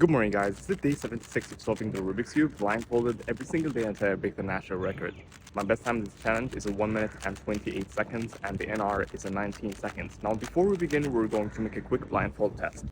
Good morning, guys. This is day 76 of solving the Rubik's Cube blindfolded every single day until I break the national record. My best time in this challenge is a 1 minute and 28 seconds, and the NR is a 19 seconds. Now, before we begin, we're going to make a quick blindfold test.